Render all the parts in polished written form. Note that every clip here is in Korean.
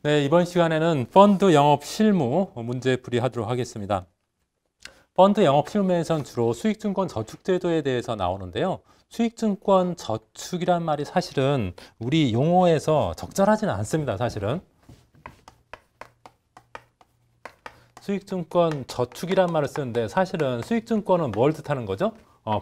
네, 이번 시간에는 펀드 영업 실무 문제 풀이하도록 하겠습니다. 펀드 영업 실무에선 주로 수익증권 저축제도에 대해서 나오는데요. 수익증권 저축이란 말이 사실은 우리 용어에서 적절하지는 않습니다, 사실은. 수익증권 저축이란 말을 쓰는데 사실은 수익증권은 뭘 뜻하는 거죠?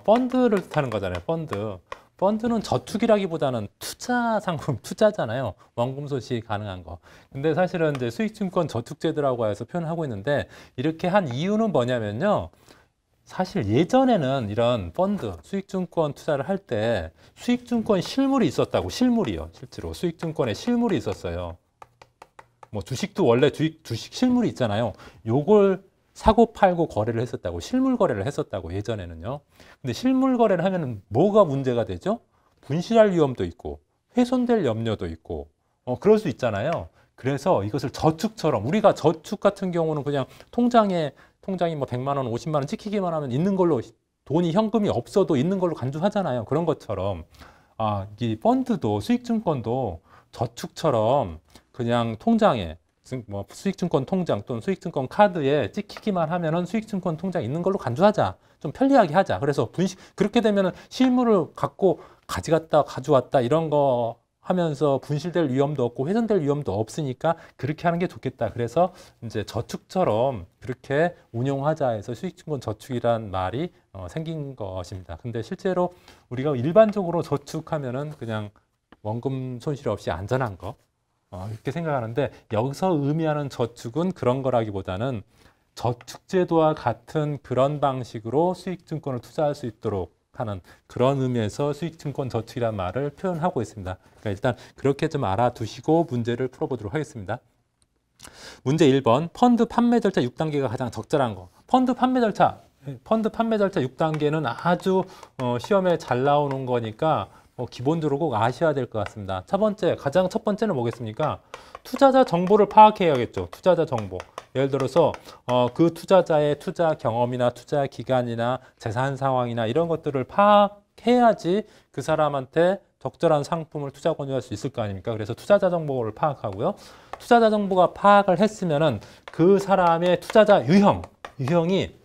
펀드를 뜻하는 거잖아요, 펀드. 펀드는 저축이라기보다는 투자 상품, 투자잖아요. 원금 소시 가능한 거. 근데 사실은 이제 수익증권 저축제도라고 해서 표현하고 있는데 이렇게 한 이유는 뭐냐면요. 사실 예전에는 이런 펀드, 수익증권 투자를 할 때 수익증권 실물이 있었다고, 실물이요. 실제로 수익증권에 실물이 있었어요. 뭐 주식도 원래 주식 실물이 있잖아요. 요걸 사고 팔고 거래를 했었다고, 실물 거래를 했었다고 예전에는요. 근데 실물 거래를 하면은 뭐가 문제가 되죠? 분실할 위험도 있고 훼손될 염려도 있고 그럴 수 있잖아요. 그래서 이것을 저축처럼, 우리가 저축 같은 경우는 그냥 통장이 뭐 100만 원, 50만 원 찍히기만 하면 있는 걸로, 돈이 현금이 없어도 있는 걸로 간주하잖아요. 그런 것처럼 이 펀드도 수익증권도 저축처럼 그냥 통장에, 뭐 수익증권 통장 또는 수익증권 카드에 찍히기만 하면은 수익증권 통장 있는 걸로 간주하자. 좀 편리하게 하자. 그래서 그렇게 되면은 실물을 갖고 가져왔다 이런 거 하면서 분실될 위험도 없고 훼손될 위험도 없으니까 그렇게 하는 게 좋겠다. 그래서 이제 저축처럼 그렇게 운용하자 해서 수익증권 저축이란 말이 생긴 것입니다. 근데 실제로 우리가 일반적으로 저축하면은 그냥 원금 손실 없이 안전한 거, 이렇게 생각하는데 여기서 의미하는 저축은 그런 거라기보다는 저축제도와 같은 그런 방식으로 수익증권을 투자할 수 있도록 하는 그런 의미에서 수익증권 저축이라는 말을 표현하고 있습니다. 그러니까 일단 그렇게 좀 알아두시고 문제를 풀어보도록 하겠습니다. 문제 1번, 펀드 판매 절차 6단계가 가장 적절한 거. 펀드 판매 절차 6단계는 아주 시험에 잘 나오는 거니까 기본적으로 꼭 아셔야 될 것 같습니다. 가장 첫 번째는 뭐겠습니까? 투자자 정보를 파악해야겠죠. 투자자 정보. 예를 들어서 그 투자자의 투자 경험이나 투자 기간이나 재산 상황이나 이런 것들을 파악해야지 그 사람한테 적절한 상품을 투자 권유할 수 있을 거 아닙니까? 그래서 투자자 정보를 파악하고요. 투자자 정보가 파악을 했으면은 그 사람의 투자자 유형이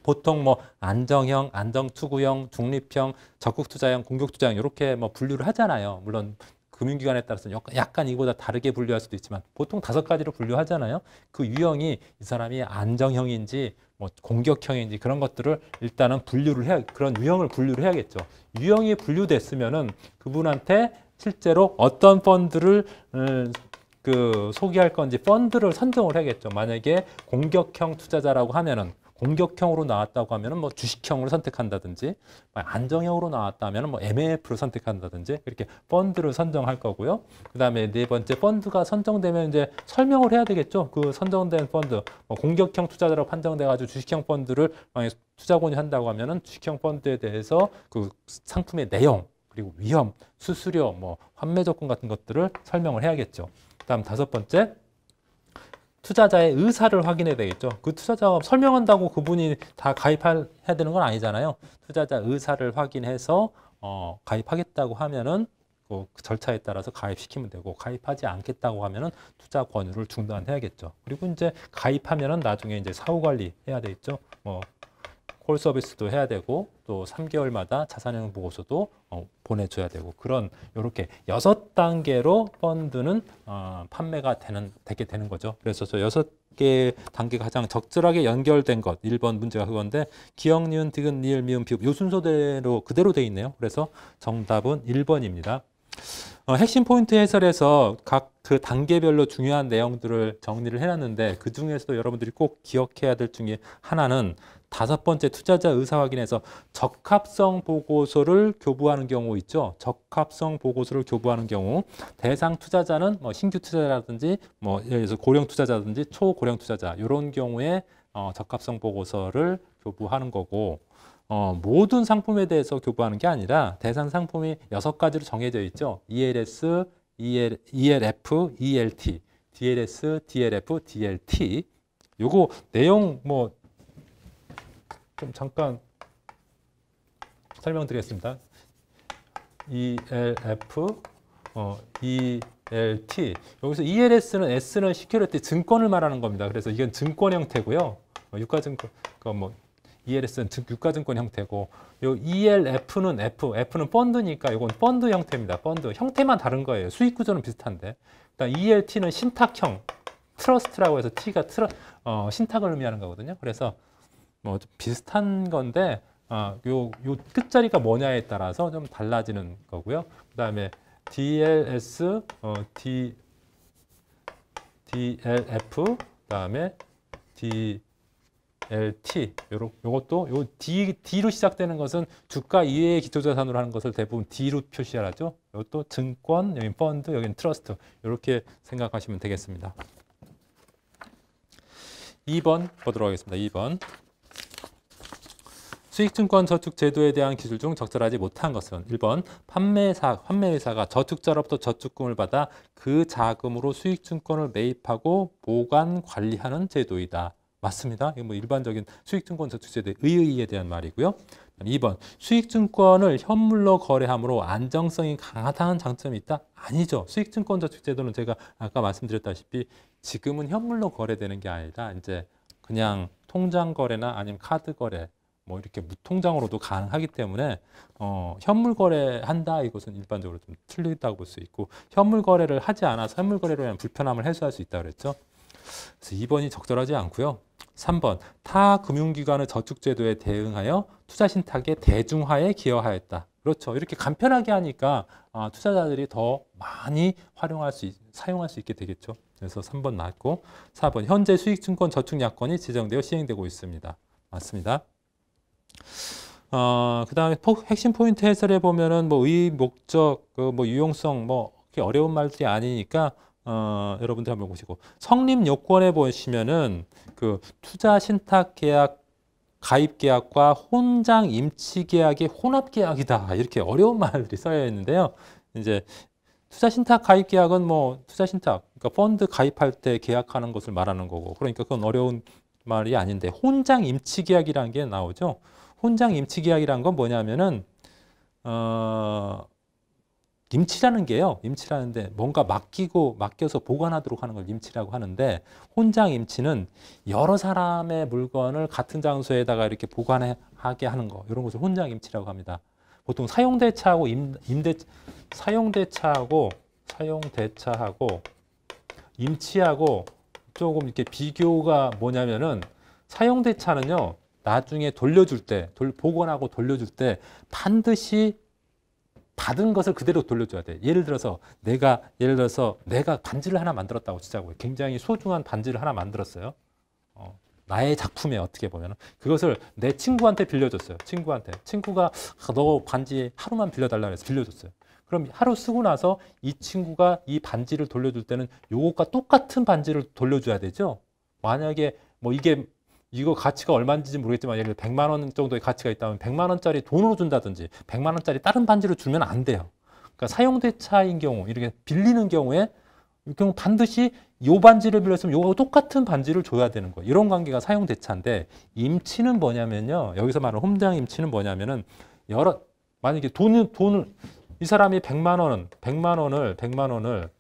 보통 뭐 안정형, 안정투구형, 중립형, 적극투자형, 공격투자형 이렇게 뭐 분류를 하잖아요. 물론 금융기관에 따라서는 약간 이보다 다르게 분류할 수도 있지만 보통 5가지로 분류하잖아요. 그 유형이 이 사람이 안정형인지 뭐 공격형인지 그런 것들을 일단은 그런 유형을 분류를 해야겠죠. 유형이 분류됐으면은 그분한테 실제로 어떤 펀드를 소개할 건지 펀드를 선정을 해야겠죠. 만약에 공격형 투자자라고 하면은, 공격형으로 나왔다고 하면은 뭐 주식형으로 선택한다든지, 안정형으로 나왔다면은 뭐 MLF를 선택한다든지 이렇게 펀드를 선정할 거고요. 그다음에 네 번째, 펀드가 선정되면 이제 설명을 해야 되겠죠. 그 선정된 펀드, 공격형 투자자로 판정돼가지고 주식형 펀드를 만약에 투자 권유한다고 하면은 주식형 펀드에 대해서 그 상품의 내용, 그리고 위험, 수수료, 뭐 환매 조건 같은 것들을 설명을 해야겠죠. 그다음 5번째, 투자자의 의사를 확인해야 되겠죠. 그 투자자가 설명한다고 그분이 다 가입해야 되는 건 아니잖아요. 투자자 의사를 확인해서 가입하겠다고 하면은 그 절차에 따라서 가입시키면 되고, 가입하지 않겠다고 하면은 투자 권유를 중단해야겠죠. 그리고 이제 가입하면은 나중에 이제 사후 관리 해야 되겠죠. 뭐 콜 서비스도 해야 되고 또 3개월마다 자산형 보고서도 보내줘야 되고, 이렇게 6단계로 펀드는 판매가 되게 되는 거죠. 그래서 저 6개 단계가 가장 적절하게 연결된 것, 1번 문제가 그건데 기역, 니은, 디귿, 리을, 미음, 비읍 요 순서대로 그대로 돼 있네요. 그래서 정답은 1번입니다. 핵심 포인트 해설에서 각 그 단계별로 중요한 내용들을 정리를 해놨는데 그 중에서도 여러분들이 꼭 기억해야 될 중에 하나는 5번째, 투자자 의사 확인에서 적합성 보고서를 교부하는 경우 있죠. 적합성 보고서를 교부하는 경우 대상 투자자는 뭐 신규 투자자라든지 뭐 예를 들어서 고령 투자자든지 초고령 투자자 이런 경우에 적합성 보고서를 교부하는 거고, 모든 상품에 대해서 교부하는 게 아니라 대상 상품이 6가지로 정해져 있죠. ELS, ELF, ELT, DLS, DLF, DLT. 요거 내용 좀 잠깐 설명드리겠습니다. ELF, ELT. 여기서 ELS는 S는 시큐리티 증권을 말하는 겁니다. 그래서 이건 증권 형태고요. 유가증권, 뭐 ELS는 유가증권 형태고, 요 ELF는 F는 펀드니까 이건 펀드 형태입니다. 펀드 형태만 다른 거예요. 수익 구조는 비슷한데. 그다음 ELT는 신탁형, 트러스트라고 해서 T가 신탁을 의미하는 거거든요. 그래서 뭐 비슷한 건데, 요 끝자리가 뭐냐에 따라서 좀 달라지는 거고요. 그다음에 DLS, DLF, 그다음에 DLT. 요것도 요 D로 시작되는 것은 주가 이외의 기초자산으로 하는 것을 대부분 D로 표시하죠. 이것도 증권, 여기 펀드, 여기는 트러스트. 이렇게 생각하시면 되겠습니다. 2번 보도록 하겠습니다. 2번. 수익증권 저축 제도에 대한 기술 중 적절하지 못한 것은 1번 판매회사가 저축자로부터 저축금을 받아 그 자금으로 수익증권을 매입하고 보관 관리하는 제도이다. 맞습니다. 이거 뭐 일반적인 수익증권 저축 제도의 의의에 대한 말이고요. 2번 수익증권을 현물로 거래함으로 안정성이 강하다는 장점이 있다? 아니죠. 수익증권 저축 제도는 제가 아까 말씀드렸다시피 지금은 현물로 거래되는 게 아니라 이제 그냥 통장 거래나 아니면 카드 거래 뭐 이렇게 무통장으로도 가능하기 때문에 현물 거래한다 이것은 일반적으로 좀 틀리다고 볼 수 있고 현물 거래를 하지 않아서 현물 거래로 인한 불편함을 해소할 수 있다고 그랬죠. 그래서 2번이 적절하지 않고요. 3번 타 금융기관의 저축제도에 대응하여 투자신탁의 대중화에 기여하였다. 그렇죠. 이렇게 간편하게 하니까 투자자들이 더 많이 사용할 수 있게 되겠죠. 그래서 3번 맞고 4번 현재 수익증권 저축약관이 제정되어 시행되고 있습니다. 맞습니다. 그 다음에 핵심 포인트 해설에 보면은 뭐 의, 목적, 뭐 유용성, 뭐 그렇게 어려운 말들이 아니니까 여러분들 한번 보시고 성립 요건에 보시면은 그 투자 신탁 계약 가입 계약과 혼장 임치 계약의 혼합 계약이다 이렇게 어려운 말들이 써여 있는데요. 이제 투자 신탁 가입 계약은 뭐 투자 신탁 그러니까 펀드 가입할 때 계약하는 것을 말하는 거고 그러니까 그건 어려운 말이 아닌데 혼장 임치 계약이라는 게 나오죠. 혼장 임치 계약이란 건 뭐냐면은 임치라는 게요. 임치라는데 뭔가 맡겨서 보관하도록 하는 걸 임치라고 하는데 혼장 임치는 여러 사람의 물건을 같은 장소에다가 이렇게 보관하게 하는 거 이런 것을 혼장 임치라고 합니다. 보통 사용대차하고 사용대차하고 임치하고 조금 이렇게 비교가 뭐냐면은 사용대차는요. 나중에 돌려줄 때, 복원하고 돌려줄 때 반드시 받은 것을 그대로 돌려줘야 돼. 예를 들어서 내가 반지를 하나 만들었다고 치자고요. 굉장히 소중한 반지를 하나 만들었어요. 나의 작품에 어떻게 보면 그것을 내 친구한테 빌려줬어요. 친구가 너 반지 하루만 빌려달라고 해서 빌려줬어요. 그럼 하루 쓰고 나서 이 친구가 이 반지를 돌려줄 때는 요것과 똑같은 반지를 돌려줘야 되죠. 만약에 뭐 이거 가치가 얼마인지 모르겠지만 예를 들어 100만 원 정도의 가치가 있다면 100만 원짜리 돈으로 준다든지 100만 원짜리 다른 반지를 주면 안 돼요. 그러니까 사용대차인 경우 이렇게 빌리는 경우에 이 경우 반드시 요 반지를 빌렸으면 요거 똑같은 반지를 줘야 되는 거예요. 이런 관계가 사용대차인데 임치는 뭐냐면요. 여기서 말하는 혼장 임치는 뭐냐면은 만약에 돈을 이 사람이 100만 원을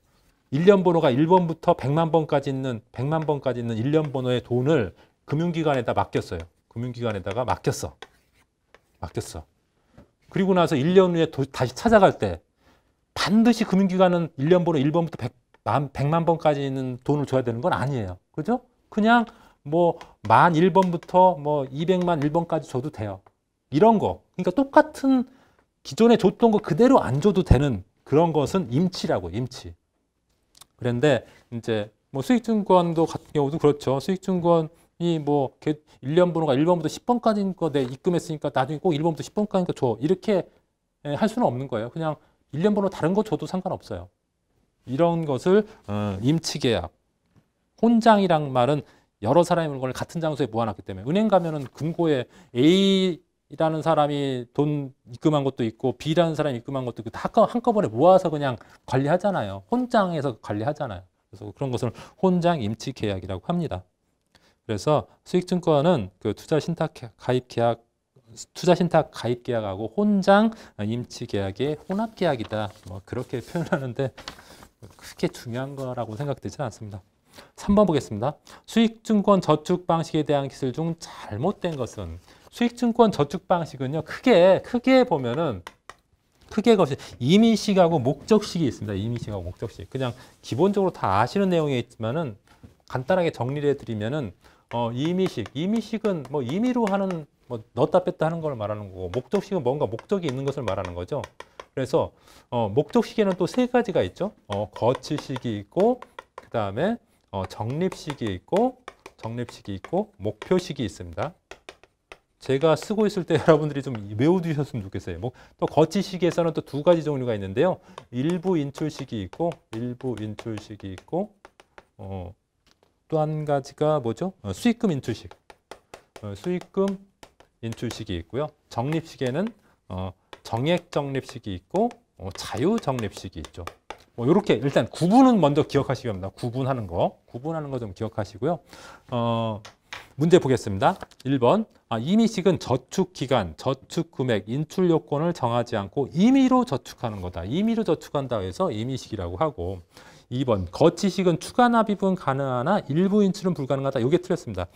1년 번호가 1번부터 100만 번까지 있는 1년 번호의 돈을 금융기관에다 맡겼어요. 금융기관에다가 맡겼어. 그리고 나서 1년 후에 다시 찾아갈 때 반드시 금융기관은 1년 번호 1번부터 100만 번까지 있는 돈을 줘야 되는 건 아니에요. 그죠? 그냥 뭐 1번부터 뭐 200만 1번까지 줘도 돼요. 이런 거. 그러니까 똑같은 기존에 줬던 거 그대로 안 줘도 되는 그런 것은 임치라고, 임치. 그런데 이제 뭐 수익증권도 같은 경우도 그렇죠. 수익증권이 뭐 1년 번호가 1번부터 10번까지인 거 내 입금했으니까 나중에 꼭 1번부터 10번까지니까 줘. 이렇게 할 수는 없는 거예요. 그냥 1년 번호 다른 거 줘도 상관없어요. 이런 것을 임치계약. 혼장이란 말은 여러 사람의 물건을 같은 장소에 모아놨기 때문에 은행 가면은 금고에 A라는 사람이 돈 입금한 것도 있고 B라는 사람이 입금한 것도 있고 다 한꺼번에 모아서 그냥 관리하잖아요. 혼장해서 관리하잖아요. 그래서 그런 것을 혼장 임치 계약이라고 합니다. 그래서 수익증권은 그 투자 신탁 가입 계약 투자신탁 가입계약하고 혼장 임치계약의 혼합계약이다. 뭐 그렇게 표현하는데 크게 중요한 거라고 생각되지는 않습니다. 3번 보겠습니다. 수익증권 저축 방식에 대한 기술 중 잘못된 것은 수익증권 저축 방식은요. 크게 보면은 크게 것이 임의식하고 목적식이 있습니다. 임의식하고 목적식. 그냥 기본적으로 다 아시는 내용이 있지만은 간단하게 정리를 해드리면은 임의식은 뭐 임의로 하는 뭐 넣었다 뺐다 하는 걸 말하는 거고 목적식은 뭔가 목적이 있는 것을 말하는 거죠. 그래서 목적식에는 또 세 가지가 있죠. 거치식이 있고 그 다음에 적립식이 있고 목표식이 있습니다. 제가 쓰고 있을 때 여러분들이 좀 외워두셨으면 좋겠어요. 또 거치식에서는 또 두 가지 종류가 있는데요. 일부 인출식이 있고 또 한 가지가 뭐죠? 수익금 인출식. 수익금 인출식이 있고요. 적립식에는 정액 적립식이 있고 자유 적립식이 있죠. 이렇게 일단 구분은 먼저 기억하시기 바랍니다. 구분하는 거 좀 기억하시고요. 문제 보겠습니다. 1번. 임의식은 저축기간, 저축금액, 인출 요건을 정하지 않고 임의로 저축하는 거다. 임의로 저축한다 해서 임의식이라고 하고 2번. 거치식은 추가 납입은 가능하나 일부 인출은 불가능하다. 이게 틀렸습니다.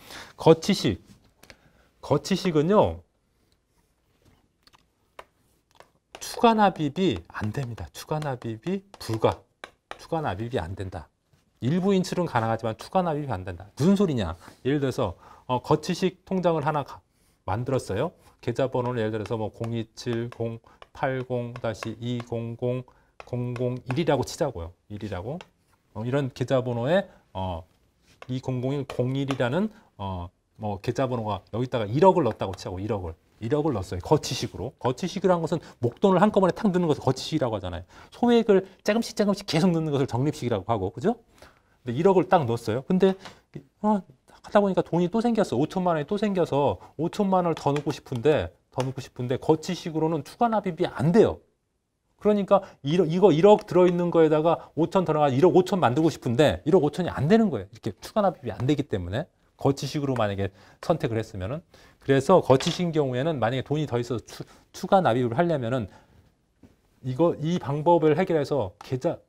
거치식은요. 추가 납입이 안 됩니다. 추가 납입이 안 된다. 일부 인출은 가능하지만 추가 납입이 안 된다. 무슨 소리냐? 예를 들어서 거치식 통장을 하나 만들었어요. 계좌번호는 예를 들어서 뭐 027-080-200-001이라고 치자고요. 1이라고. 이런 계좌번호에 2001-01이라는 뭐 계좌번호가 여기다가 1억을 넣었다고 치자고. 1억을 넣었어요. 거치식이라는 것은 목돈을 한꺼번에 탁 넣는 것을 거치식이라고 하잖아요. 소액을 조금씩 계속 넣는 것을 적립식이라고 하고, 그죠? 근데 1억을 딱 넣었어요. 근데 하다 보니까 돈이 또 생겼어. 5천만 원이 또 생겨서 5천만 원을 더 넣고 싶은데 거치식으로는 추가 납입이 안 돼요. 그러니까 이거 1억 들어있는 거에다가 5천 더 나가 1억 5천 만들고 싶은데 1억 5천이 안 되는 거예요. 이렇게 추가 납입이 안 되기 때문에 거치식으로 만약에 선택을 했으면은. 그래서 거치식 경우에는 만약에 돈이 더 있어서 추가 납입을 하려면은 이 방법을 해결해서 계좌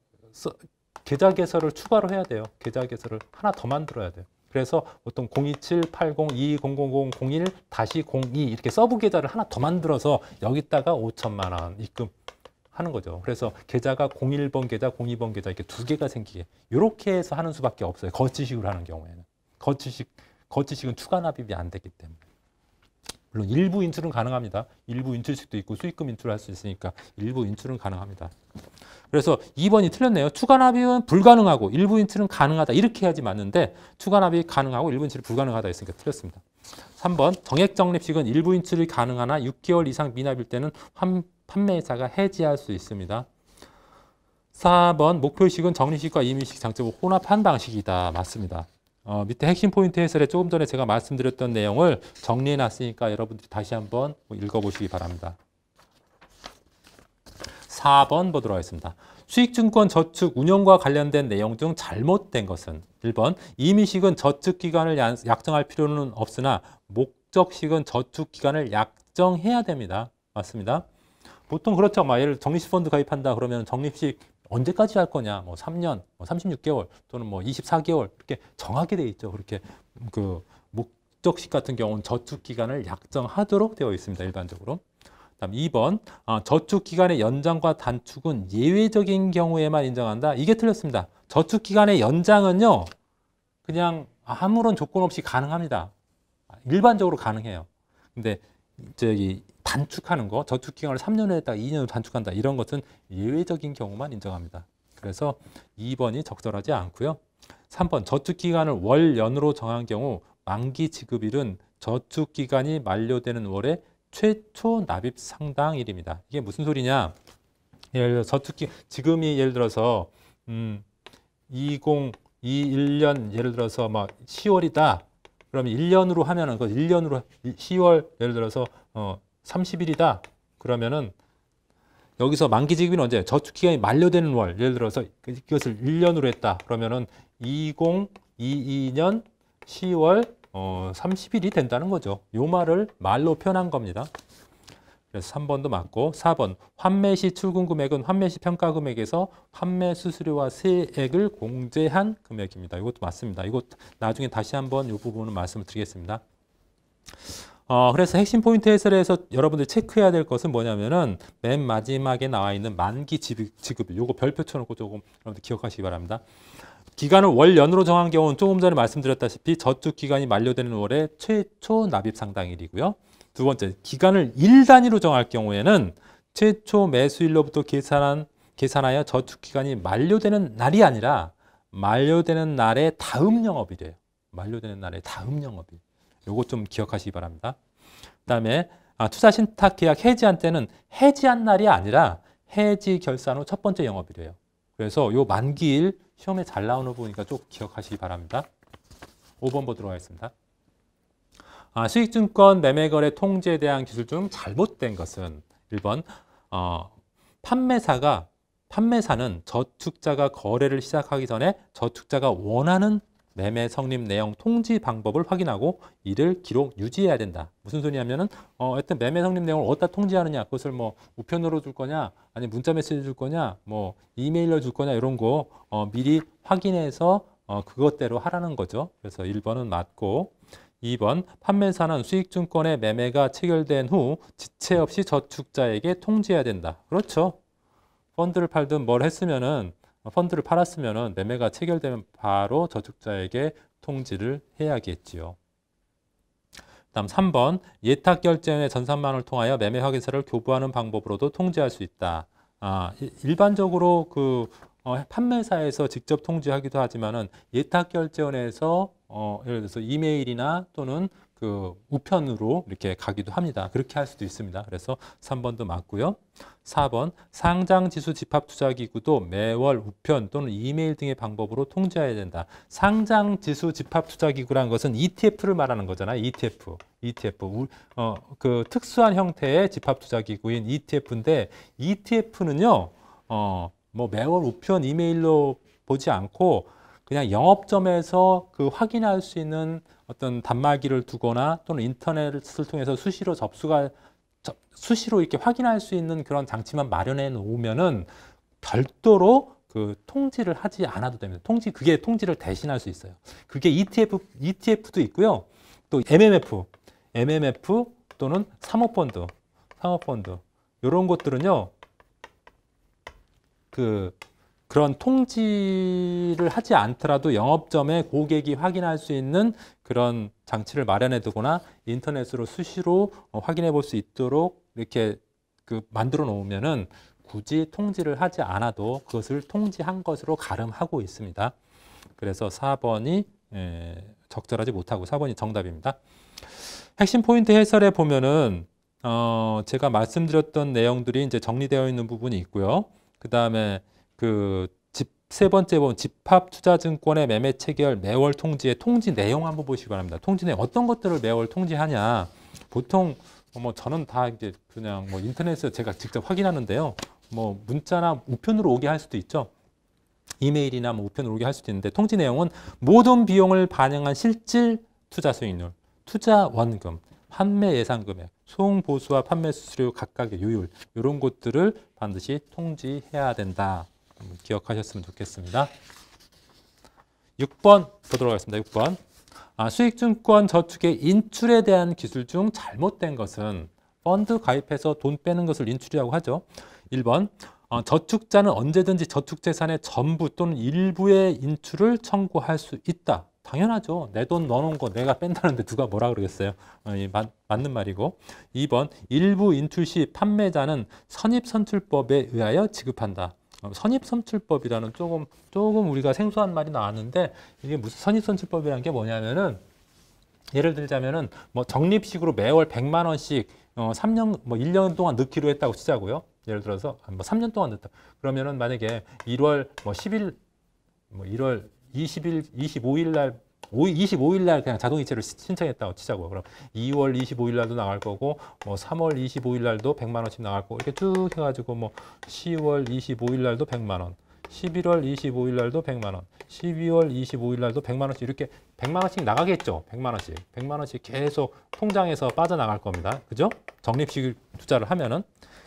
개설을 추가로 해야 돼요. 계좌 개설을 하나 더 만들어야 돼요. 그래서 보통 027-80-200-01-02 이렇게 서브 계좌를 하나 더 만들어서 여기다가 5천만 원 입금하는 거죠. 그래서 계좌가 01번 계좌, 02번 계좌 이렇게 두 개가 생기게 이렇게 해서 하는 수밖에 없어요. 거치식으로 하는 경우에는. 거치식은 추가 납입이 안 되기 때문에. 물론 일부 인출은 가능합니다. 일부 인출식도 있고 수익금 인출을 할 수 있으니까 일부 인출은 가능합니다. 그래서 2번이 틀렸네요. 추가 납입은 불가능하고 일부 인출은 가능하다. 이렇게 해야지 맞는데 추가 납입이 가능하고 일부 인출이 불가능하다 했으니까 틀렸습니다. 3번 정액 적립식은 일부 인출이 가능하나 6개월 이상 미납일 때는 판매사가 해지할 수 있습니다. 4번 목표식은 적립식과 임의식 장점을 혼합한 방식이다. 맞습니다. 밑에 핵심 포인트 해설에 조금 전에 제가 말씀드렸던 내용을 정리해 놨으니까 여러분들이 다시 한번 읽어보시기 바랍니다. 4번 보도록 하겠습니다. 수익증권 저축 운용과 관련된 내용 중 잘못된 것은 1번 임의식은 저축기간을 약정할 필요는 없으나 목적식은 저축기간을 약정해야 됩니다. 맞습니다. 보통 그렇죠. 예를 들어 적립식 펀드 가입한다 그러면 적립식 언제까지 할 거냐? 뭐 3년, 뭐 36개월 또는 뭐 24개월 이렇게 정하게 돼 있죠. 그렇게 그 목적식 같은 경우는 저축 기간을 약정하도록 되어 있습니다. 일반적으로. 그다음 2번 저축 기간의 연장과 단축은 예외적인 경우에만 인정한다. 이게 틀렸습니다. 저축 기간의 연장은요. 그냥 아무런 조건 없이 가능합니다. 일반적으로 가능해요. 근데 단축하는 거, 저축 기간을 3년을 했다가 2년으로 단축한다. 이런 것은 예외적인 경우만 인정합니다. 그래서 2번이 적절하지 않고요. 3번 저축 기간을 월, 연으로 정한 경우 만기 지급일은 저축 기간이 만료되는 월의 최초 납입 상당일입니다. 이게 무슨 소리냐? 예를 들어 지금이 예를 들어서 2021년 예를 들어서 막 10월이다. 그러면 1년으로 하면은 그 1년으로 10월 예를 들어서 30일이다. 그러면은 여기서 만기 지급은 언제? 저축 기간이 만료되는 월. 예를 들어서 이것을 1년으로 했다. 그러면은 2022년 10월 30일이 된다는 거죠. 요 말을 말로 표현한 겁니다. 그래서 3번도 맞고 4번 환매 시 출금 금액은 환매 시 평가 금액에서 판매 수수료와 세액을 공제한 금액입니다. 이것도 맞습니다. 이것 나중에 다시 한번 이 부분은 말씀을 드리겠습니다. 그래서 핵심 포인트 해설에서 여러분들 체크해야 될 것은 뭐냐면은 맨 마지막에 나와 있는 만기 지급일 요거 별표 쳐놓고 조금 여러분들 기억하시기 바랍니다. 기간을 월 연으로 정한 경우는 조금 전에 말씀드렸다시피 저축 기간이 만료되는 월의 최초 납입 상당일이고요. 두 번째, 기간을 일 단위로 정할 경우에는 최초 매수일로부터 계산하여 저축 기간이 만료되는 날이 아니라 만료되는 날의 다음 영업일이에요. 만료되는 날의 다음 영업일. 요거 좀 기억하시기 바랍니다. 그다음에 투자 신탁 계약 해지한 때는 해지한 날이 아니라 해지 결산 후 첫 번째 영업일이에요. 그래서 요 만기일 시험에 잘 나오는 부분이니까 좀 기억하시기 바랍니다. 5번 보도록 하겠습니다. 수익증권 매매거래 통지에 대한 기술 중 잘못된 것은 1번 판매사는 저축자가 거래를 시작하기 전에 저축자가 원하는 매매 성립 내용 통지 방법을 확인하고 이를 기록 유지해야 된다. 무슨 소리냐면은 하여튼 매매 성립 내용을 어디다 통지하느냐, 그것을 뭐 우편으로 줄 거냐, 아니 문자 메시지 줄 거냐, 뭐 이메일로 줄 거냐 이런 거 미리 확인해서 그것대로 하라는 거죠. 그래서 1번은 맞고 2번 판매사는 수익증권의 매매가 체결된 후 지체 없이 저축자에게 통지해야 된다. 그렇죠. 펀드를 팔든 뭘 했으면은 펀드를 팔았으면은 매매가 체결되면 바로 저축자에게 통지를 해야겠지요. 다음 3번 예탁결제원의 전산망을 통하여 매매 확인서를 교부하는 방법으로도 통지할 수 있다. 일반적으로 판매사에서 직접 통지하기도 하지만은 예탁결제원에서 예를 들어서 이메일이나 또는 우편으로 이렇게 가기도 합니다. 그렇게 할 수도 있습니다. 그래서 3번도 맞고요. 4번 상장지수집합투자기구도 매월 우편 또는 이메일 등의 방법으로 통지해야 된다. 상장지수집합투자기구라는 것은 ETF를 말하는 거잖아요. ETF. 그 특수한 형태의 집합투자기구인 ETF인데 ETF는요. 뭐 매월 우편 이메일로 보지 않고 그냥 영업점에서 확인할 수 있는 어떤 단말기를 두거나 또는 인터넷을 통해서 수시로 이렇게 확인할 수 있는 그런 장치만 마련해 놓으면은 별도로 통지를 하지 않아도 됩니다. 그게 통지를 대신할 수 있어요. 그게 ETF도 있고요. 또 MMF 또는 사모펀드 이런 것들은요. 그런 통지를 하지 않더라도 영업점에 고객이 확인할 수 있는 그런 장치를 마련해 두거나 인터넷으로 수시로 확인해 볼 수 있도록 이렇게 만들어 놓으면은 굳이 통지를 하지 않아도 그것을 통지한 것으로 가름하고 있습니다. 그래서 4번이 적절하지 못하고 4번이 정답입니다. 핵심 포인트 해설에 보면은 제가 말씀드렸던 내용들이 이제 정리되어 있는 부분이 있고요. 그 다음에 세 번째 보면 집합투자증권의 매매 체결 매월 통지의 통지 내용 한번 보시기 바랍니다. 통지 내용 어떤 것들을 매월 통지하냐. 보통 저는 다 이제 그냥 인터넷에서 제가 직접 확인하는데요. 문자나 우편으로 오게 할 수도 있죠. 이메일이나 우편으로 오게 할 수도 있는데 통지 내용은 모든 비용을 반영한 실질 투자 수익률, 투자 원금, 판매 예상 금액, 소응보수와 판매 수수료 각각의 요율 이런 것들을 반드시 통지해야 된다. 기억하셨으면 좋겠습니다. 6번 보도록 하겠습니다. 6번 수익증권 저축의 인출에 대한 기술 중 잘못된 것은 펀드 가입해서 돈 빼는 것을 인출이라고 하죠. 1번 저축자는 언제든지 저축재산의 전부 또는 일부의 인출을 청구할 수 있다. 당연하죠. 내 돈 넣어놓은 거 내가 뺀다는데 누가 뭐라 그러겠어요. 맞는 말이고. 2번 일부 인출 시 판매자는 선입선출법에 의하여 지급한다. 선입선출법이라는 조금 우리가 생소한 말이 나왔는데 이게 무슨 선입선출법이라는 게 뭐냐면은 예를 들자면은 적립식으로 매월 100만 원씩 3년 1년 동안 넣기로 했다고 치자고요. 예를 들어서 3년 동안 넣다. 그러면은 만약에 1월 25일 날 그냥 자동이체를 신청했다고 치자고. 그럼 2월 25일 날도 나갈 거고 3월 25일 날도 100만 원씩 나갈 거고 이렇게 쭉 해가지고 10월 25일 날도 100만 원, 11월 25일 날도 100만 원, 12월 25일 날도 100만 원씩 이렇게 100만 원씩 나가겠죠. 100만 원씩. 100만 원씩 계속 통장에서 빠져나갈 겁니다. 그죠? 적립식 투자를 하면은.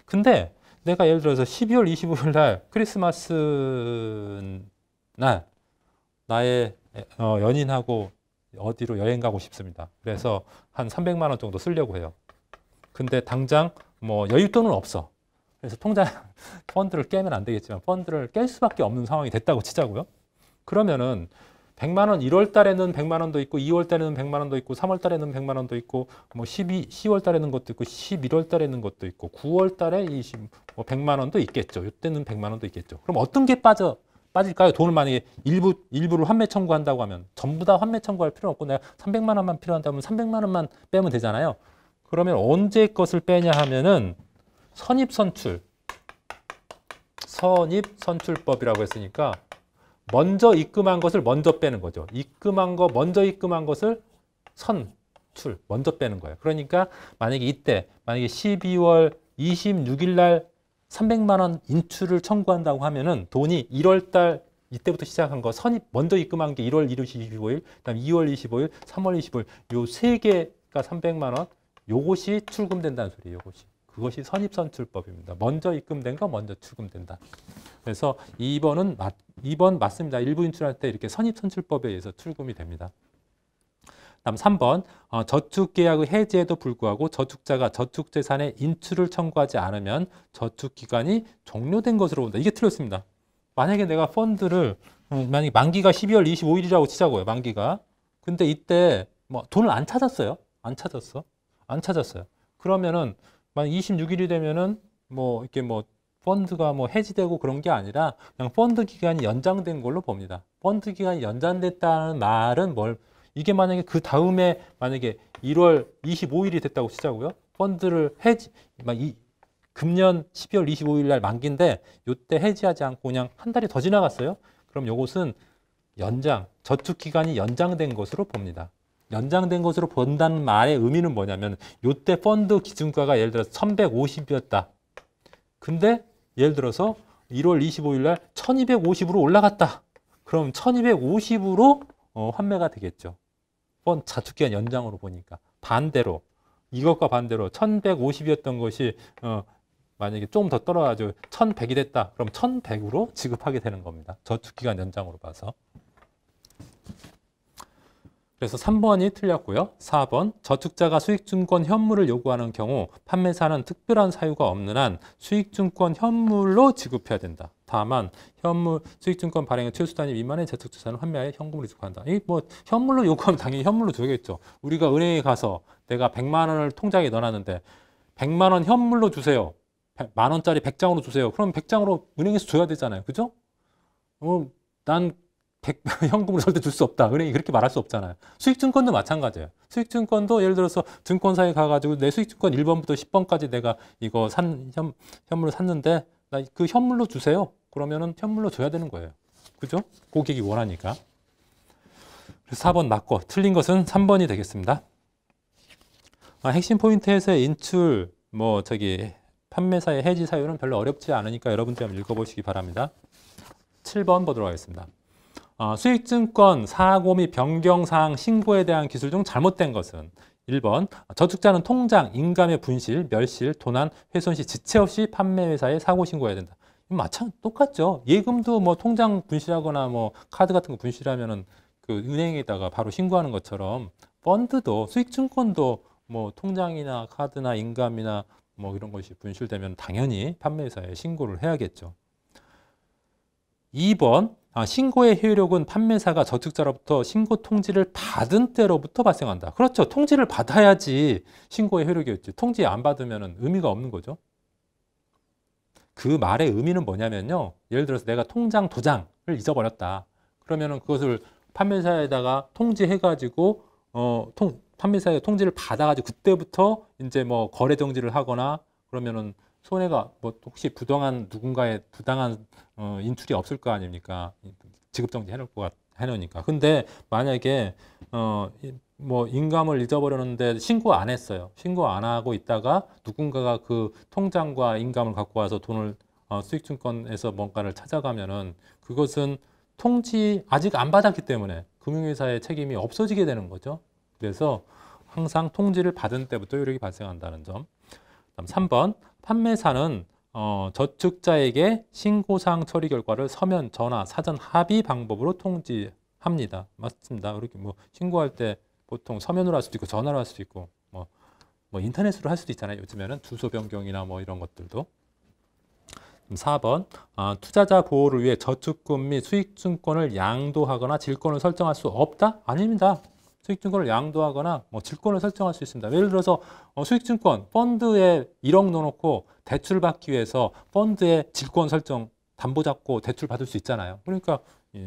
근데 내가 예를 들어서 12월 25일 날 크리스마스 날 나의 연인하고 어디로 여행 가고 싶습니다. 그래서 한 300만 원 정도 쓰려고 해요. 근데 당장 뭐 여윳돈은 없어. 그래서 통장 펀드를 깨면 안 되겠지만 펀드를 깰 수밖에 없는 상황이 됐다고 치자고요. 그러면은 100만 원 1월 달에는 100만 원도 있고 2월 달에는 100만 원도 있고 3월 달에는 100만 원도 있고 뭐 10월 달에는 것도 있고 11월 달에는 것도 있고 9월 달에 100만 원도 있겠죠. 이때는 100만 원도 있겠죠. 그럼 어떤 게 빠질까요? 돈을 만약에 일부를 환매 청구한다고 하면 전부 다 환매 청구할 필요는 없고 내가 300만 원만 필요한다면 300만 원만 빼면 되잖아요. 그러면 언제 것을 빼냐 하면은 선입선출법이라고 했으니까 먼저 입금한 것을 먼저 빼는 거죠. 먼저 입금한 것을 먼저 빼는 거예요. 그러니까 만약에 12월 26일 날 300만 원 인출을 청구한다고 하면은 돈이 1월 달 이때부터 시작한 거 먼저 입금한 게 1월 25일, 그다음 2월 25일, 3월 25일 요 세 개가 300만 원 요것이 출금된다는 소리예요. 그것이 선입선출법입니다. 먼저 입금된 거 먼저 출금된다. 그래서 2번 맞습니다. 일부 인출할 때 이렇게 선입선출법에 의해서 출금이 됩니다. 다음 3번 저축계약의 해지에도 불구하고 저축자가 저축재산의 인출을 청구하지 않으면 저축기간이 종료된 것으로 본다. 이게 틀렸습니다. 만약에 내가 펀드를 만약에 만기가 12월 25일이라고 치자고요. 만기가. 근데 이때 뭐 돈을 안 찾았어요. 안 찾았어요. 그러면은 만약 26일이 되면은 뭐 이렇게 뭐 펀드가 뭐 해지되고 그런 게 아니라 그냥 펀드 기간이 연장된 걸로 봅니다. 펀드 기간이 연장됐다는 말은 이게 만약에 그 다음에 만약에 1월 25일이 됐다고 치자고요. 펀드를 금년 12월 25일 날 만기인데 이때 해지하지 않고 그냥 한 달이 더 지나갔어요. 그럼 이것은 저축 기간이 연장된 것으로 봅니다. 연장된 것으로 본다는 말의 의미는 뭐냐면 이때 펀드 기준가가 예를 들어서 1150이었다. 근데 예를 들어서 1월 25일 날 1250으로 올라갔다. 그럼 1250으로 환매가 되겠죠. 자축기간 연장으로 보니까. 이것과 반대로 1150이었던 것이 만약에 조금 더 떨어가지고 1100이 됐다. 그럼 1100으로 지급하게 되는 겁니다. 저축기간 연장으로 봐서. 그래서 3번이 틀렸고요. 4번 저축자가 수익증권 현물을 요구하는 경우 판매사는 특별한 사유가 없는 한 수익증권 현물로 지급해야 된다. 다만 수익증권 발행의 최소단위 미만의 저축자산을 환매하여 현금으로 지급한다. 현물로 요구하면 당연히 현물로 줘야겠죠. 우리가 은행에 가서 내가 100만 원을 통장에 넣어놨는데 100만 원 현물로 주세요. 만 원짜리 100장으로 주세요. 그럼 100장으로 은행에서 줘야 되잖아요. 그죠? 난 현금으로 절대 줄 수 없다. 은행이 그렇게 말할 수 없잖아요. 수익증권도 마찬가지예요. 수익증권도 예를 들어서 증권사에 가가지고 내 수익증권 1번부터 10번까지 내가 이거 현물을 샀는데 나 그 현물로 주세요. 그러면은 현물로 줘야 되는 거예요. 그죠? 고객이 원하니까. 그래서 4번 맞고 틀린 것은 3번이 되겠습니다. 핵심 포인트에서의 인출, 판매사의 해지 사유는 별로 어렵지 않으니까 여러분들 한번 읽어보시기 바랍니다. 7번 보도록 하겠습니다. 수익증권 사고 및 변경사항 신고에 대한 기술 중 잘못된 것은 1번 저축자는 통장, 인감의 분실, 멸실, 도난, 훼손 시 지체 없이 판매회사에 사고 신고해야 된다. 똑같죠. 예금도 통장 분실하거나 카드 같은 거 분실하면은 그 은행에다가 바로 신고하는 것처럼 펀드도 수익증권도 통장이나 카드나 인감이나 이런 것이 분실되면 당연히 판매회사에 신고를 해야겠죠. 2번 신고의 효력은 판매사가 저축자로부터 신고 통지를 받은 때로부터 발생한다. 그렇죠. 통지를 받아야지 신고의 효력이 있지. 통지 안 받으면 의미가 없는 거죠. 그 말의 의미는 뭐냐면요. 예를 들어서 내가 통장 도장을 잊어버렸다. 그러면은 그것을 판매사에다가 통지해가지고 판매사에 통지를 받아가지고 그때부터 이제 거래 정지를 하거나 그러면은 손해가 혹시 누군가의 부당한 인출이 없을 거 아닙니까? 지급정지 해놓으니까. 근데 만약에 인감을 잊어버렸는데 신고 안 했어요. 신고 안 하고 있다가 누군가가 그 통장과 인감을 갖고 와서 돈을 수익증권에서 뭔가를 찾아가면은 그것은 통지 아직 안 받았기 때문에 금융회사의 책임이 없어지게 되는 거죠. 그래서 항상 통지를 받은 때부터 효력이 발생한다는 점. 다음 3번 판매사는 저축자에게 신고사항 처리 결과를 서면, 전화, 사전 합의 방법으로 통지합니다. 맞습니다. 이렇게 뭐 신고할 때 보통 서면으로 할 수도 있고 전화로 할 수도 있고 뭐 인터넷으로 할 수도 있잖아요. 요즘에는 주소 변경이나 뭐 이런 것들도. 4번 투자자 보호를 위해 저축금 및 수익증권을 양도하거나 질권을 설정할 수 없다? 아닙니다. 수익증권을 양도하거나 질권을 설정할 수 있습니다. 예를 들어서 수익증권 펀드에 1억 넣어놓고 대출 받기 위해서 펀드에 질권 설정 담보 잡고 대출 받을 수 있잖아요. 그러니까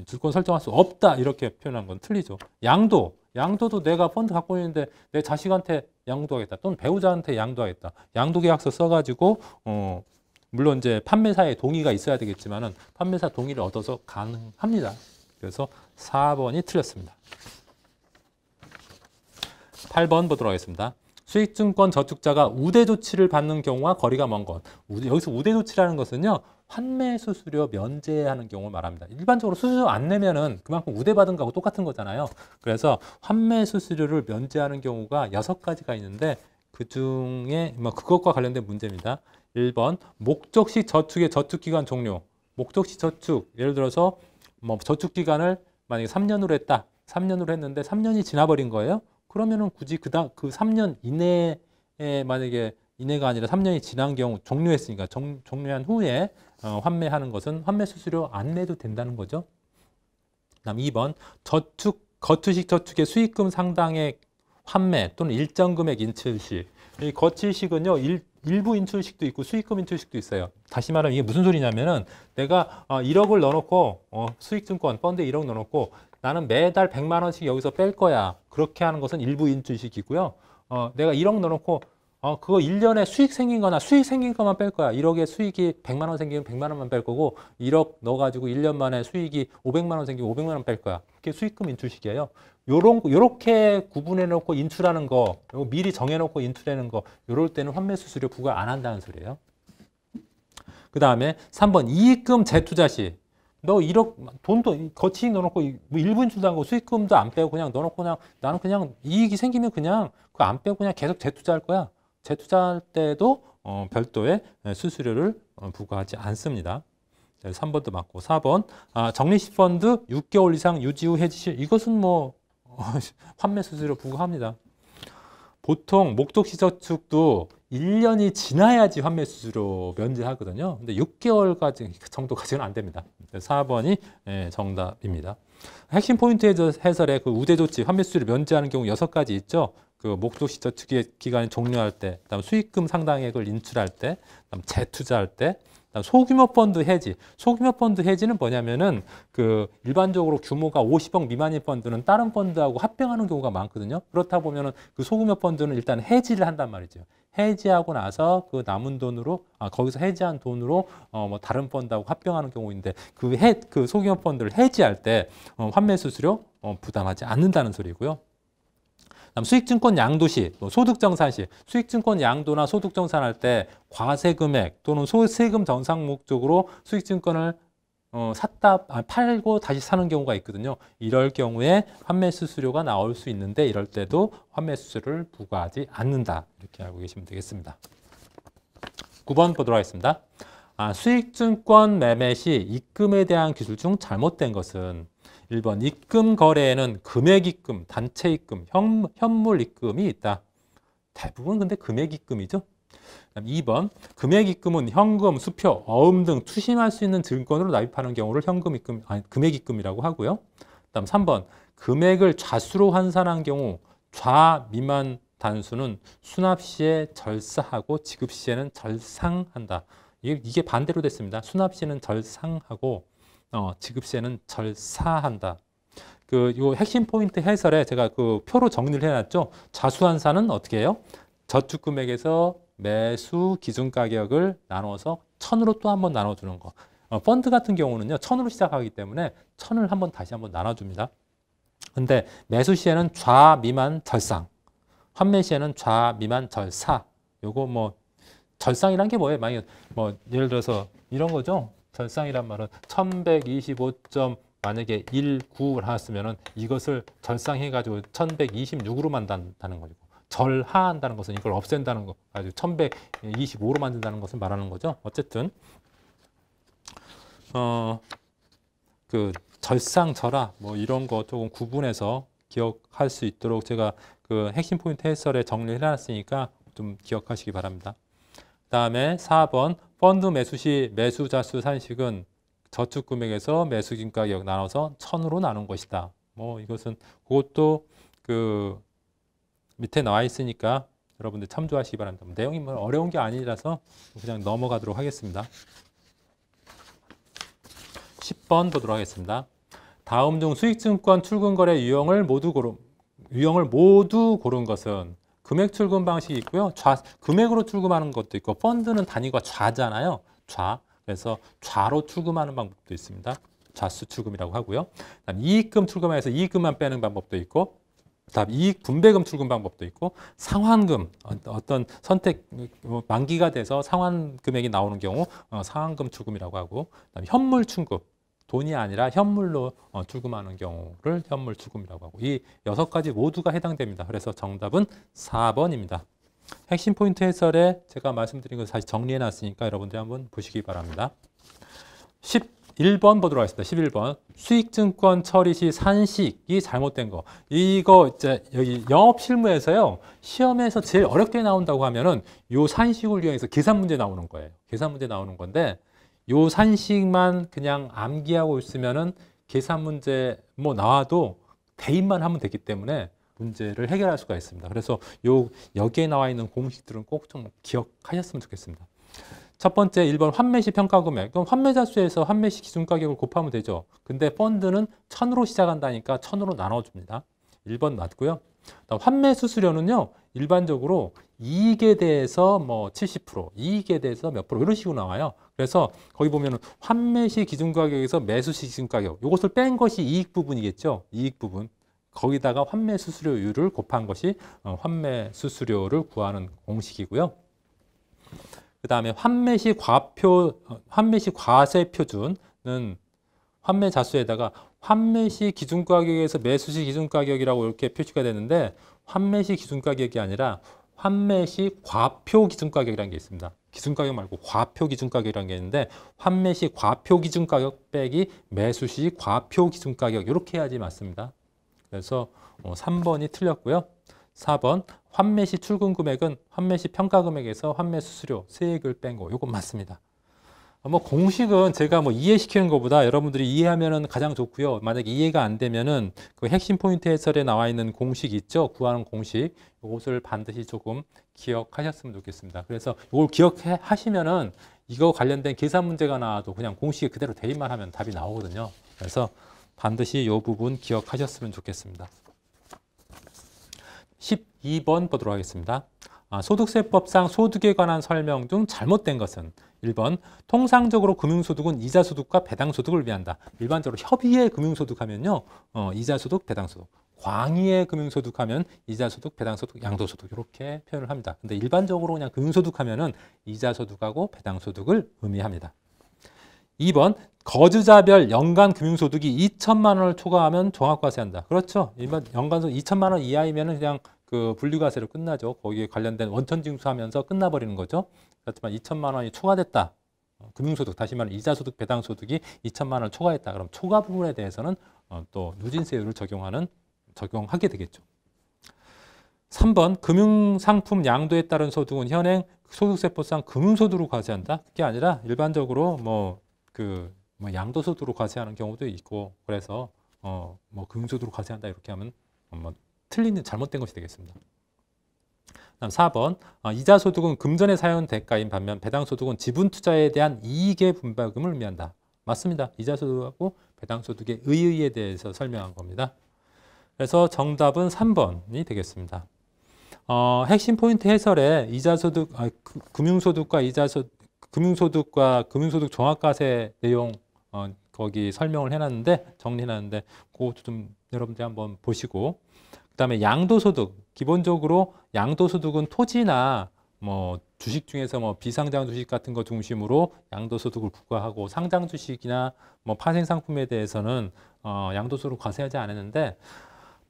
질권 설정할 수 없다 이렇게 표현한 건 틀리죠. 양도도 내가 펀드 갖고 있는데 내 자식한테 양도하겠다 또는 배우자한테 양도하겠다. 양도계약서 써가지고 물론 이제 판매사의 동의가 있어야 되겠지만은 판매사 동의를 얻어서 가능합니다. 그래서 4번이 틀렸습니다. 8번 보도록 하겠습니다. 수익증권 저축자가 우대 조치를 받는 경우와 거리가 먼 것. 여기서 우대 조치라는 것은요. 환매 수수료 면제하는 경우를 말합니다. 일반적으로 수수료 안 내면은 그만큼 우대받은 거하고 똑같은 거잖아요. 그래서 환매 수수료를 면제하는 경우가 6가지가 있는데 그중에 그것과 관련된 문제입니다. 1번 목적식 저축의 저축기간 종료. 목적식 저축 예를 들어서 저축기간을 만약에 3년으로 했다. 3년으로 했는데 3년이 지나버린 거예요. 그러면은 굳이 그 3년 이내에 만약에 이내가 아니라 3년이 지난 경우 종료했으니까 종료한 후에 환매하는 것은 환매 수수료 안 내도 된다는 거죠. 그다음 2번 거치식 저축의 수익금 상당액 환매 또는 일정 금액 인출식. 이 거치식은요 일부 인출식도 있고 수익금 인출식도 있어요. 다시 말하면 이게 무슨 소리냐면은 내가 1억을 넣어놓고 수익증권 펀드에 1억 넣어놓고 나는 매달 100만 원씩 여기서 뺄 거야. 그렇게 하는 것은 일부 인출식이고요. 내가 1억 넣어놓고 그거 1년에 수익 생긴 거나 수익 생긴 것만 뺄 거야. 1억에 수익이 100만 원 생기면 100만 원만 뺄 거고 1억 넣어가지고 1년 만에 수익이 500만 원 생기면 500만 원 뺄 거야. 그게 수익금 인출식이에요. 요렇게 구분해놓고 인출하는 거, 미리 정해놓고 인출하는 거, 요럴 때는 환매 수수료 부과 안 한다는 소리예요. 그 다음에 3번 이익금 재투자 시 너 1억 돈도 거치익 넣어놓고 뭐 일부 인출도 안 하고 수익금도 안 빼고 그냥 넣어놓고 그냥 나는 그냥 이익이 생기면 그냥 그거 안 빼고 그냥 계속 재투자할 거야. 재투자할 때도 별도의 수수료를 부과하지 않습니다. 3번도 맞고 4번 적립식 펀드 6개월 이상 유지 후 해지 시 이것은 환매 수수료 부과합니다. 보통 목적식 저축도 1년이 지나야지 환매 수수료 면제하거든요. 근데 6개월까지 정도까지는 안 됩니다. 4번이 정답입니다. 핵심 포인트 해설에 그 우대 조치, 환매 수수료 면제하는 경우 6가지 있죠. 그 목적식 저축의 기간이 종료할 때, 그다음 수익금 상당액을 인출할 때, 그다음 재투자할 때, 그다음 소규모 펀드 해지. 소규모 펀드 해지는 뭐냐면은 그 일반적으로 규모가 50억 미만인 펀드는 다른 펀드하고 합병하는 경우가 많거든요. 그렇다 보면은 그 소규모 펀드는 일단 해지를 한단 말이죠. 해지하고 나서 그 남은 돈으로 거기서 해지한 돈으로 다른 펀드하고 합병하는 경우인데 그 소규모 펀드를 해지할 때 환매 수수료 부담하지 않는다는 소리고요. 다음 수익증권 양도 시, 소득정산 시, 수익증권 양도나 소득정산할 때 과세 금액 또는 세금 정상 목적으로 수익증권을 팔고 다시 사는 경우가 있거든요. 이럴 경우에 환매 수수료가 나올 수 있는데 이럴 때도 환매 수수료를 부과하지 않는다. 이렇게 알고 계시면 되겠습니다. 9번 보도록 하겠습니다. 수익증권 매매 시 입금에 대한 기술 중 잘못된 것은 1번 입금 거래에는 금액 입금, 단체 입금, 현물 입금이 있다. 대부분 근데 금액 입금이죠. 2번 금액 입금은 현금, 수표, 어음 등 투심할 수 있는 증권으로 납입하는 경우를 금액 입금이라고 하고요. 그다음 3번 금액을 좌수로 환산한 경우 좌 미만 단수는 수납 시에 절사하고 지급 시에는 절상한다. 이게 반대로 됐습니다. 수납 시에는 절상하고 지급 시에는 절사한다. 요 핵심 포인트 해설에 제가 그 표로 정리를 해놨죠. 좌수환산은 어떻게 해요? 저축 금액에서 매수 기준 가격을 나눠서 1000으로 또 한번 나눠주는 거. 펀드 같은 경우는요, 1000으로 시작하기 때문에 1000을 다시 한번 나눠줍니다. 근데 매수 시에는 좌 미만 절상, 환매 시에는 좌 미만 절사. 요거 절상이란 게 뭐예요? 만약에 뭐 예를 들어서 이런 거죠. 절상이란 말은 1125점 만약에 19를 나왔으면은 이것을 절상해가지고 1126으로 만든다는 거죠. 절하한다는 것은 이걸 없앤다는 거, 아주 1125로 만든다는 것을 말하는 거죠. 어쨌든 그 절상절하 뭐 이런 거 조금 구분해서 기억할 수 있도록 제가 그 핵심 포인트 해설에 정리를 해놨으니까 좀 기억하시기 바랍니다. 그다음에 4번 펀드 매수 시 매수자 수 산식은 저축 금액에서 매수금 가격 나눠서 1000으로 나눈 것이다. 뭐 이것은 그것도 그 밑에 나와 있으니까 여러분들 참조하시기 바랍니다. 내용이 뭐 어려운 게 아니라서 그냥 넘어가도록 하겠습니다. 10번 보도록 하겠습니다. 다음 중 수익증권 출금거래 유형을 모두 고른 것은 금액 출금 방식이 있고요. 금액으로 출금하는 것도 있고 펀드는 단위가 좌잖아요. 좌. 그래서 좌로 출금하는 방법도 있습니다. 좌수 출금이라고 하고요. 그다음 이익금 출금해서 이익금만 빼는 방법도 있고 그다음 이익 분배금 출금 방법도 있고 상환금 어떤 선택 만기가 돼서 상환 금액이 나오는 경우 상환금 출금이라고 하고 그다음 현물 출금 돈이 아니라 현물로 출금하는 경우를 현물 출금이라고 하고 이 6가지 모두가 해당됩니다. 그래서 정답은 4번입니다. 핵심 포인트 해설에 제가 말씀드린 것을 다시 정리해 놨으니까 여러분들이 한번 보시기 바랍니다. 11번 보도록 하겠습니다. 11번 수익증권 처리 시 산식이 잘못된 거. 이거 이제 여기 영업 실무에서요. 시험에서 제일 어렵게 나온다고 하면은 요 산식을 이용해서 계산 문제 나오는 거예요. 계산 문제 나오는 건데 요 산식만 그냥 암기하고 있으면은 계산 문제 뭐 나와도 대입만 하면 되기 때문에 문제를 해결할 수가 있습니다. 그래서 여기에 나와 있는 공식들은 꼭 좀 기억하셨으면 좋겠습니다. 첫 번째 1번 환매시 평가금액. 그럼 환매자 수에서 환매시 기준가격을 곱하면 되죠. 근데 펀드는 1000으로 시작한다니까 1000으로 나눠줍니다. 1번 맞고요. 환매 수수료는요. 일반적으로 이익에 대해서 뭐 70%, 이익에 대해서 몇 프로 이런 식으로 나와요. 그래서 거기 보면은 환매시 기준가격에서 매수시 기준가격 이것을 뺀 것이 이익 부분이겠죠. 이익 부분. 거기다가 환매 수수료율을 곱한 것이 환매 수수료를 구하는 공식이고요. 그 다음에 환매시 과세 표준은 환매 자수에다가 환매시 기준가격에서 매수시 기준가격이라고 이렇게 표시가 되는데 환매시 기준가격이 아니라 환매시 과표 기준가격이라는 게 있습니다. 기준가격 말고 과표 기준가격이라는 게 있는데 환매시 과표 기준가격 빼기 매수시 과표 기준가격 이렇게 해야지 맞습니다. 그래서 3번이 틀렸고요. 4번 환매시 출금 금액은 환매시 평가 금액에서 환매 수수료 세액을 뺀 거 이건 맞습니다. 뭐 공식은 제가 뭐 이해시키는 것보다 여러분들이 이해하면은 가장 좋고요. 만약에 이해가 안 되면은 그 핵심 포인트 해설에 나와 있는 공식 있죠. 구하는 공식. 이것을 반드시 조금 기억하셨으면 좋겠습니다. 그래서 이걸 기억하시면은 이거 관련된 계산 문제가 나와도 그냥 공식에 그대로 대입만 하면 답이 나오거든요. 그래서 반드시 이 부분 기억하셨으면 좋겠습니다. 12번 보도록 하겠습니다. 소득세법상 소득에 관한 설명 중 잘못된 것은 1번 통상적으로 금융소득은 이자소득과 배당소득을 의미한다. 일반적으로 협의의 금융소득 하면요. 이자소득, 배당소득. 광의의 금융소득 하면 이자소득, 배당소득, 양도소득 이렇게 표현을 합니다. 근데 일반적으로 그냥 금융소득 하면은 이자소득하고 배당소득을 의미합니다. 2번 거주자별 연간 금융소득이 2천만 원을 초과하면 종합과세한다. 그렇죠. 일반 연간 2천만 원 이하이면 그냥 그 분류과세로 끝나죠. 거기에 관련된 원천징수하면서 끝나버리는 거죠. 그렇지만 2천만 원이 초과됐다. 금융소득, 다시 말하면 이자소득, 배당소득이 2천만 원을 초과했다. 그럼 초과 부분에 대해서는 또 누진세율을 적용하게 되겠죠. 3번 금융상품 양도에 따른 소득은 현행 소득세법상 금융소득으로 과세한다. 그게 아니라 일반적으로 뭐 양도소득으로 과세하는 경우도 있고 그래서 뭐 금융소득으로 과세한다 이렇게 하면 뭐 틀린 잘못된 것이 되겠습니다. 다음 4번 이자소득은 금전에 사용 대가인 반면 배당소득은 지분투자에 대한 이익의 분배금을 의미한다. 맞습니다. 이자소득하고 배당소득의 의의에 대해서 설명한 겁니다. 그래서 정답은 3번이 되겠습니다. 핵심 포인트 해설에 이자소득, 금융소득과 금융소득 종합과세 내용 거기 설명을 해놨는데 정리해놨는데 그것도 좀 여러분들이 한번 보시고 그다음에 양도소득 기본적으로 양도소득은 토지나 뭐 주식 중에서 뭐 비상장 주식 같은 거 중심으로 양도소득을 부과하고 상장 주식이나 뭐 파생 상품에 대해서는 양도소득을 과세하지 않았는데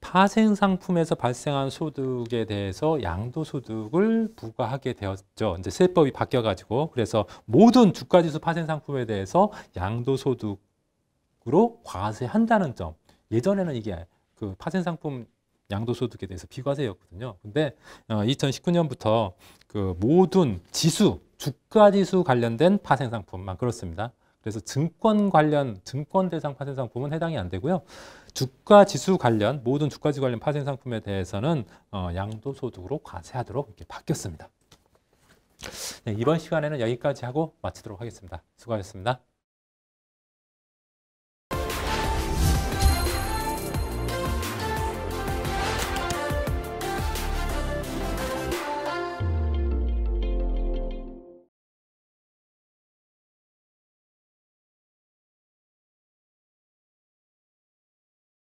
파생 상품에서 발생한 소득에 대해서 양도소득을 부과하게 되었죠. 이제 세법이 바뀌어가지고 그래서 모든 주가지수 파생 상품에 대해서 양도소득으로 과세한다는 점. 예전에는 이게 그 파생 상품 양도소득에 대해서 비과세였거든요. 근데 2019년부터 그 모든 지수, 주가지수 관련된 파생 상품만 그렇습니다. 그래서 증권 관련, 증권 대상 파생 상품은 해당이 안 되고요. 주가 지수 관련, 모든 주가 지수 관련 파생 상품에 대해서는 양도소득으로 과세하도록 이렇게 바뀌었습니다. 네, 이번 시간에는 여기까지 하고 마치도록 하겠습니다. 수고하셨습니다.